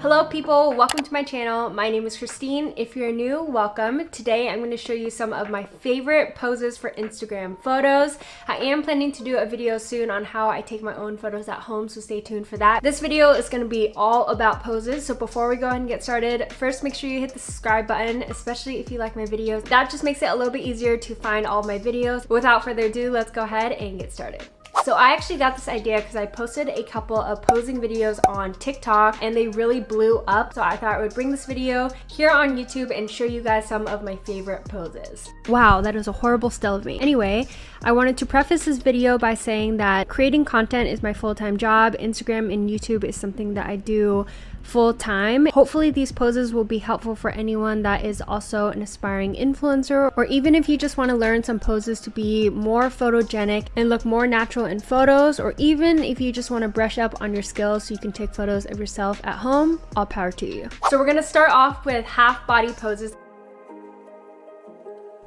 Hello people, welcome to my channel. My name is Christine. If you're new, welcome. Today I'm going to show you some of my favorite poses for Instagram photos. I am planning to do a video soon on how I take my own photos at home, so stay tuned for that. This video is going to be all about poses, so before we go ahead and get started, first make sure you hit the subscribe button, especially if you like my videos. That just makes it a little bit easier to find all my videos. Without further ado, let's go ahead and get started. So I actually got this idea because I posted a couple of posing videos on TikTok and they really blew up. So I thought I would bring this video here on YouTube and show you guys some of my favorite poses. Wow, that was a horrible still of me. Anyway, I wanted to preface this video by saying that creating content is my full-time job. Instagram and YouTube is something that I do full-time. Hopefully these poses will be helpful for anyone that is also an aspiring influencer, or even if you just want to learn some poses to be more photogenic and look more natural in photos, or even if you just want to brush up on your skills so you can take photos of yourself at home, all power to you. So we're going to start off with half body poses.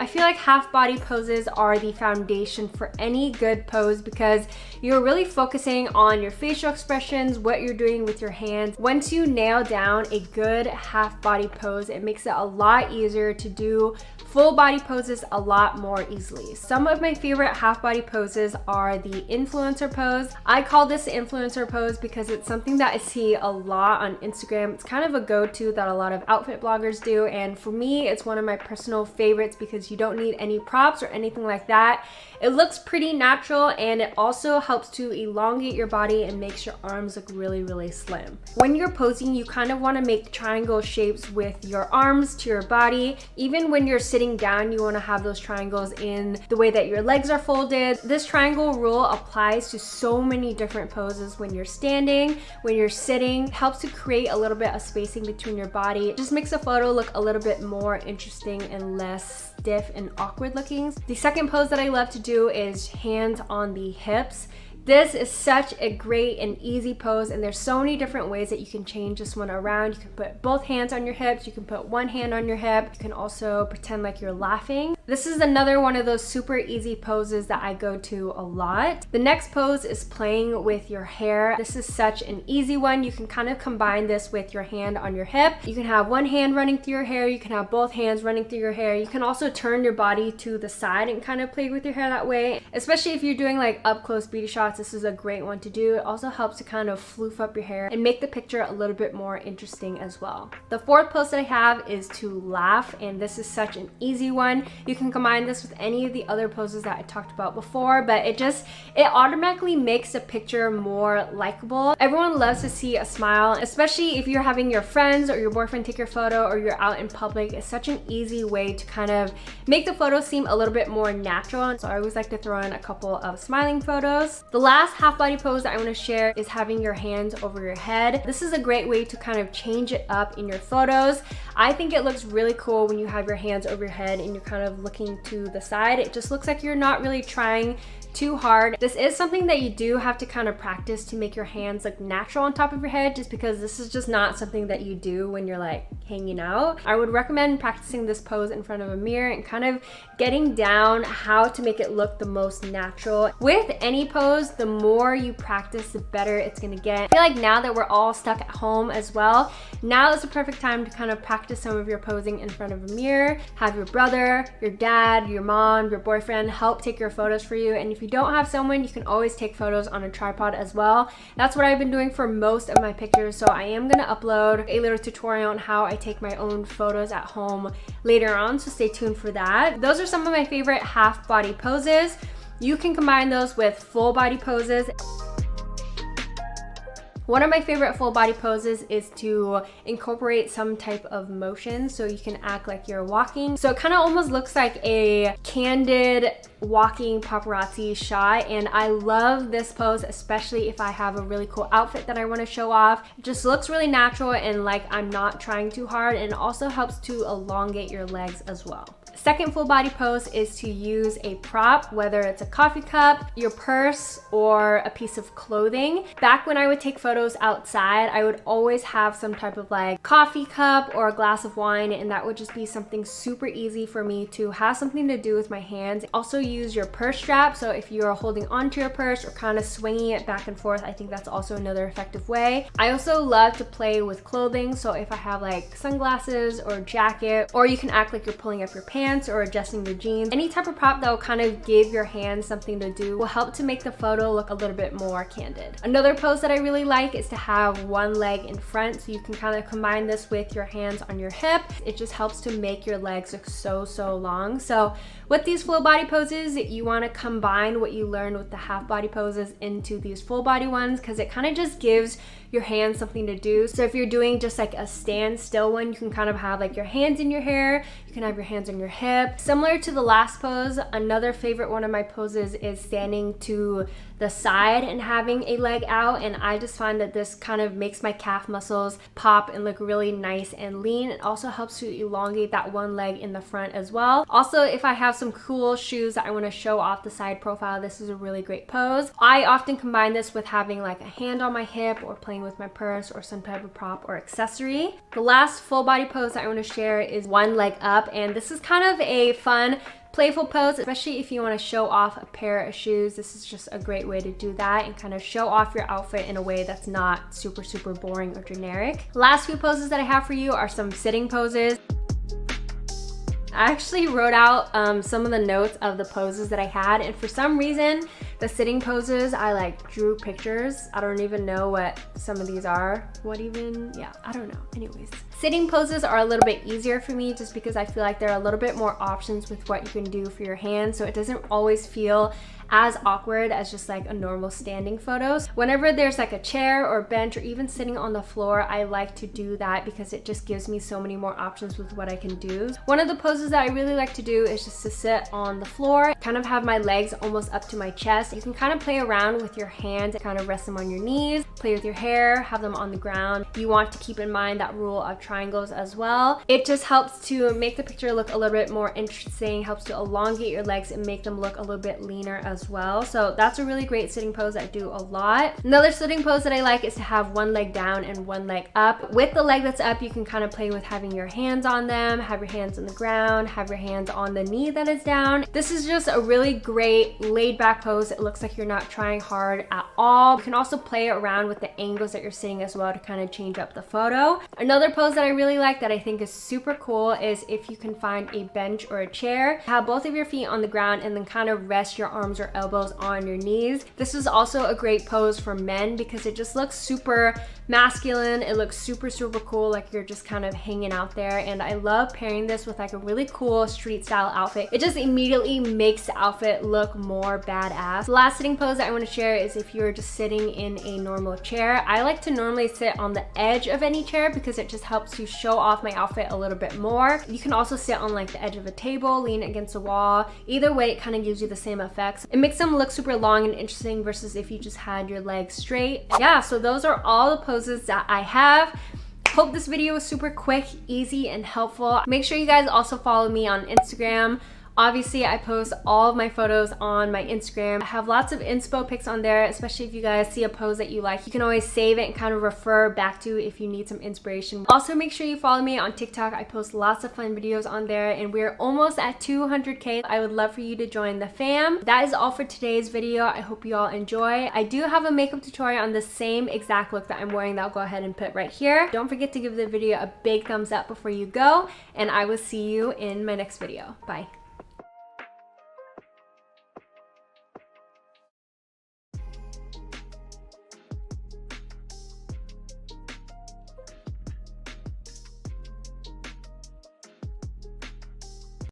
I feel like half body poses are the foundation for any good pose because you're really focusing on your facial expressions, what you're doing with your hands. Once you nail down a good half body pose, it makes it a lot easier to do full body poses a lot more easily. Some of my favorite half body poses are the influencer pose. I call this the influencer pose because it's something that I see a lot on Instagram. It's kind of a go-to that a lot of outfit bloggers do, and for me it's one of my personal favorites because you don't need any props or anything like that. It looks pretty natural and it also helps to elongate your body and makes your arms look really slim. When you're posing, you kind of want to make triangle shapes with your arms to your body. Even when you're sitting down, you want to have those triangles in the way that your legs are folded. This triangle rule applies to so many different poses. When you're standing, when you're sitting, it helps to create a little bit of spacing between your body. It just makes a photo look a little bit more interesting and less stiff and awkward looking. The second pose that I love to do is hands on the hips. This is such a great and easy pose, and there's so many different ways that you can change this one around. You can put both hands on your hips, you can put one hand on your hip, you can also pretend like you're laughing. This is another one of those super easy poses that I go to a lot. The next pose is playing with your hair. This is such an easy one. You can kind of combine this with your hand on your hip. You can have one hand running through your hair, you can have both hands running through your hair. You can also turn your body to the side and kind of play with your hair that way. Especially if you're doing like up close beauty shots, this is a great one to do. It also helps to kind of floof up your hair and make the picture a little bit more interesting as well. The fourth pose that I have is to laugh, and this is such an easy one. You can combine this with any of the other poses that I talked about before, but it automatically makes the picture more likable. Everyone loves to see a smile, especially if you're having your friends or your boyfriend take your photo or you're out in public. It's such an easy way to kind of make the photo seem a little bit more natural, so I always like to throw in a couple of smiling photos. The last half body pose that I want to share is having your hands over your head. This is a great way to kind of change it up in your photos. I think it looks really cool when you have your hands over your head and you're kind of looking to the side. It just looks like you're not really trying too hard. This is something that you do have to kind of practice to make your hands look natural on top of your head, just because this is just not something that you do when you're like hanging out. I would recommend practicing this pose in front of a mirror and kind of getting down how to make it look the most natural. With any pose, the more you practice, the better it's gonna get. I feel like now that we're all stuck at home as well, now is the perfect time to kind of practice some of your posing in front of a mirror. Have your brother, your dad, your mom, your boyfriend help take your photos for you, and if you don't have someone, you can always take photos on a tripod as well. That's what I've been doing for most of my pictures, so I am gonna upload a little tutorial on how I take my own photos at home later on, so stay tuned for that. Those are some of my favorite half body poses. You can combine those with full body poses. One of my favorite full body poses is to incorporate some type of motion, so you can act like you're walking. So it kind of almost looks like a candid walking paparazzi shot, and I love this pose, especially if I have a really cool outfit that I want to show off. It just looks really natural and like I'm not trying too hard, and it also helps to elongate your legs as well. Second full body pose is to use a prop, whether it's a coffee cup, your purse, or a piece of clothing. Back when I would take photos outside, I would always have some type of like coffee cup or a glass of wine, and that would just be something super easy for me to have something to do with my hands. Also use your purse strap, so if you're holding onto your purse or kind of swinging it back and forth, I think that's also another effective way. I also love to play with clothing, so if I have like sunglasses or jacket, or you can act like you're pulling up your pants or adjusting your jeans, any type of prop that will kind of give your hands something to do will help to make the photo look a little bit more candid. Another pose that I really like is to have one leg in front, so you can kind of combine this with your hands on your hip. It just helps to make your legs look so long. So with these full body poses, you want to combine what you learned with the half body poses into these full body ones, because it kind of just gives your hands something to do. So if you're doing just like a standstill one, you can kind of have like your hands in your hair, you can have your hands on your hip. Similar to the last pose, another favorite one of my poses is standing to the side and having a leg out, and I just find that this kind of makes my calf muscles pop and look really nice and lean. It also helps to elongate that one leg in the front as well. Also, if I have some cool shoes that I want to show off the side profile, this is a really great pose. I often combine this with having like a hand on my hip or playing with my purse or some type of prop or accessory. The last full body pose that I want to share is one leg up, and this is kind of a fun playful pose, especially if you want to show off a pair of shoes. This is just a great way to do that and kind of show off your outfit in a way that's not super boring or generic. Last few poses that I have for you are some sitting poses. I actually wrote out some of the notes of the poses that I had, and for some reason the sitting poses I like drew pictures. I don't even know what some of these are. I don't know. Anyways, sitting poses are a little bit easier for me just because I feel like there are a little bit more options with what you can do for your hands, so it doesn't always feel as awkward as just like a normal standing photos. Whenever there's like a chair or bench or even sitting on the floor, I like to do that because it just gives me so many more options with what I can do. One of the poses that I really like to do is just to sit on the floor, kind of have my legs almost up to my chest. You can kind of play around with your hands, kind of rest them on your knees, play with your hair, have them on the ground. You want to keep in mind that rule of triangles as well. It just helps to make the picture look a little bit more interesting, helps to elongate your legs and make them look a little bit leaner as well. So that's a really great sitting pose I do a lot. Another sitting pose that I like is to have one leg down and one leg up. With the leg that's up, you can kind of play with having your hands on them, have your hands on the ground, have your hands on the knee that is down. This is just a really great laid back pose. It looks like you're not trying hard at all. You can also play around with the angles that you're sitting as well to kind of change up the photo. Another pose that I really like that I think is super cool is if you can find a bench or a chair, have both of your feet on the ground and then kind of rest your arms or elbows on your knees. This is also a great pose for men because it just looks super masculine. It looks super cool, like you're just kind of hanging out there, and I love pairing this with like a really cool street style outfit. It just immediately makes the outfit look more badass. The last sitting pose that I want to share is if you're just sitting in a normal chair. I like to normally sit on the edge of any chair because it just helps to show off my outfit a little bit more. You can also sit on like the edge of a table, lean against a wall. Either way, it kind of gives you the same effects. It makes them look super long and interesting versus if you just had your legs straight. Yeah, so those are all the poses that I have. Hope this video was super quick, easy, and helpful. Make sure you guys also follow me on Instagram. Obviously, I post all of my photos on my Instagram. I have lots of inspo pics on there, especially if you guys see a pose that you like. You can always save it and kind of refer back to if you need some inspiration. Also, make sure you follow me on TikTok. I post lots of fun videos on there, and we're almost at 200K. I would love for you to join the fam. That is all for today's video. I hope you all enjoy. I do have a makeup tutorial on the same exact look that I'm wearing that I'll go ahead and put right here. Don't forget to give the video a big thumbs up before you go, and I will see you in my next video. Bye.